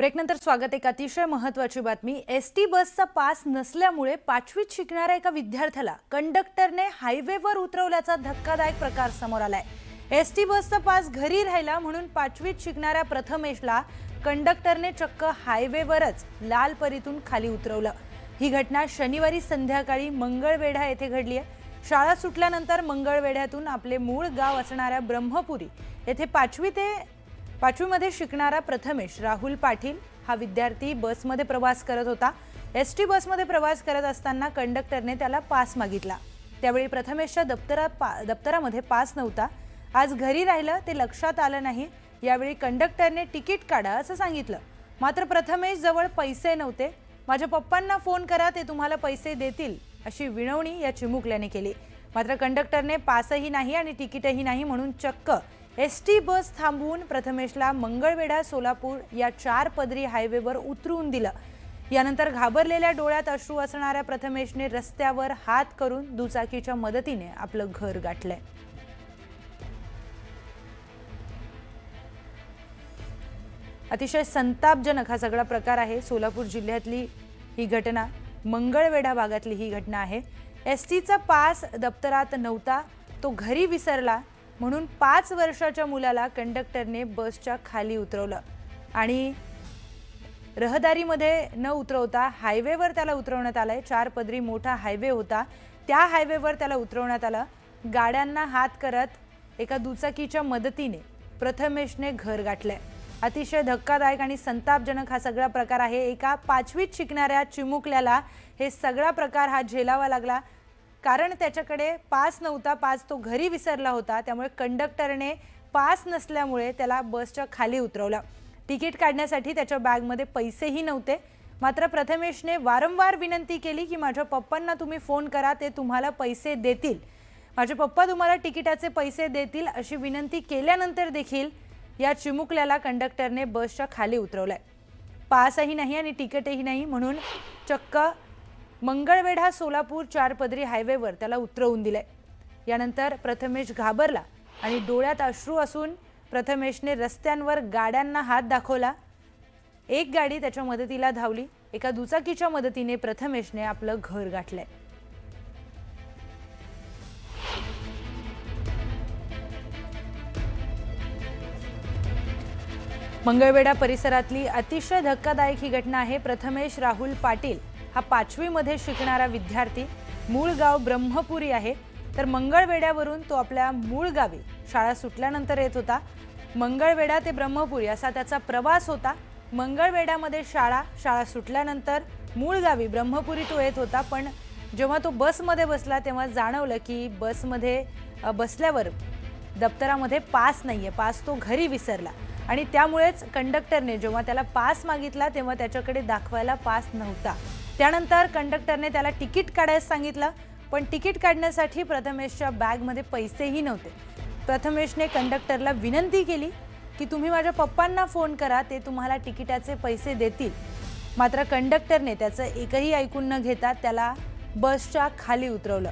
ब्रेकनंतर स्वागत. एक अतिशय महत्त्वाची बातमी. एसटी बसचा पास नसल्यामुळे 5वीत शिकणाऱ्या एका विद्यार्थ्याला कंडक्टरने हायवेवर उतरवल्याचा धक्कादायक प्रकार समोर आलाय. एसटी बसचा पास घरी राहिला म्हणून 5वीत शिकणाऱ्या प्रथमेशला कंडक्टरने चक्क हायवेवरच लाल परीतून खाली उतरवलं. ही घटना शनिवारी संध्याकाळी मंगळवेढा येथे घडली आहे. शाळा सुटल्यानंतर मंगळवेढ्यातून आपले मूळ गाव असणाऱ्या ब्रह्मपुरी येथे 5वीमध्ये शिकणारा प्रथमेश राहुल पाटील हा विद्यार्थी बसमध्ये प्रवास करत होता. एसटी बसमध्ये प्रवास करत असताना कंडक्टरने त्याला पास मागितला. त्यावेळी प्रथमेशच्या दप्तरामध्ये पास नव्हता. आज घरी राहिलं ते लक्षात आलं नाही. यावेळी कंडक्टरने तिकीट काढा असं सांगितलं. मात्र प्रथमेश जवळ पैसे नव्हते. माझ्या पप्पांना फोन करा, ते तुम्हाला पैसे देतील अशी विनवणी या चिमुकल्याने केली. मात्र कंडक्टरने पासही नाही आणि तिकीटही नाही म्हणून चक्क एसटी बस थांबवून प्रथमेशला मंगळवेढा सोलापूर या 4 पदरी हायवेवर उतरवून दिलं. यानंतर घाबरलेल्या डोळ्यात अश्रू असणाऱ्या प्रथमेशने रस्त्यावर हात करून दुचाकीच्या मदतीने आपलं घर गाठलंय. अतिशय संतापजनक हा सगळा प्रकार आहे. सोलापूर जिल्ह्यातली ही घटना, मंगळवेढा भागातली ही घटना आहे. एसटीचा पास दप्तरात नव्हता, तो घरी विसरला म्हणून 5 वर्षाच्या मुलाला कंडक्टरने बसच्या खाली उतरवलं आणि रहदारीमध्ये न उतरवता हायवेवर त्याला उतरवण्यात आलंय. 4 पदरी मोठा हायवे होता, त्या हायवेवर त्याला उतरवण्यात आलं. गाड्यांना हात करत एका दुचाकीच्या मदतीने प्रथमेशने घर गाठलंय. अतिशय धक्कादायक आणि संतापजनक हा सगळा प्रकार आहे. एका 5वीत शिकणाऱ्या चिमुकल्याला हे सगळा प्रकार हा झेलावा लागला, कारण त्याच्याकडे पास नव्हता. पास तो घरी विसरला होता. त्यामुळे कंडक्टरने पास नसल्यामुळे त्याला बसच्या खाली उतरवलं. तिकीट काढण्यासाठी त्याच्या बॅगमध्ये पैसेही नव्हते. मात्र प्रथमेशने वारंवार विनंती केली की माझ्या पप्पांना तुम्ही फोन करा, ते तुम्हाला पैसे देतील, माझे पप्पा तुम्हाला तिकिटाचे पैसे देतील अशी विनंती केल्यानंतर देखील या चिमुकल्याला कंडक्टरने बसच्या खाली उतरवलंय. पासही नाही आणि तिकीटही नाही म्हणून चक्क मंगळवेढा सोलापूर 4 पदरी हायवेवर त्याला उतरवून दिले. यानंतर प्रथमेश घाबरला आणि डोळ्यात अश्रू असून प्रथमेशने रस्त्यांवर गाड्यांना हात दाखवला. एक गाडी त्याच्या मदतीला धावली. एका दुचाकीच्या मदतीने प्रथमेशने आपलं घर गाठलंय. मंगळवेढा परिसरातली अतिशय धक्कादायक ही घटना आहे. प्रथमेश राहुल पाटील हा 5वीमध्ये शिकणारा विद्यार्थी, मूळ गाव ब्रह्मपुरी आहे. तर मंगळवेढ्यावरून तो आपल्या मूळ गावी शाळा सुटल्यानंतर येत होता. मंगळवेढा ते ब्रह्मपुरी असा त्याचा प्रवास होता. मंगळवेढ्यामध्ये शाळा सुटल्यानंतर मूळ गावी ब्रह्मपुरी तो येत होता. पण जेव्हा तो बसमध्ये बसला तेव्हा जाणवलं की बसमध्ये बसल्यावर दप्तरामध्ये पास नाहीये, पास तो घरी विसरला आणि त्यामुळेच कंडक्टरने जेव्हा त्याला पास मागितला तेव्हा त्याच्याकडे दाखवायला पास नव्हता. त्यानंतर कंडक्टरने त्याला तिकीट काढायला सांगितलं, पण तिकीट काढण्यासाठी प्रथमेशच्या बॅगमध्ये पैसेही नव्हते. प्रथमेशने कंडक्टरला विनंती केली की तुम्ही माझ्या पप्पांना फोन करा, ते तुम्हाला तिकिटाचे पैसे देतील. मात्र कंडक्टरने त्याचं एकही ऐकून न घेता त्याला बसच्या खाली उतरवलं.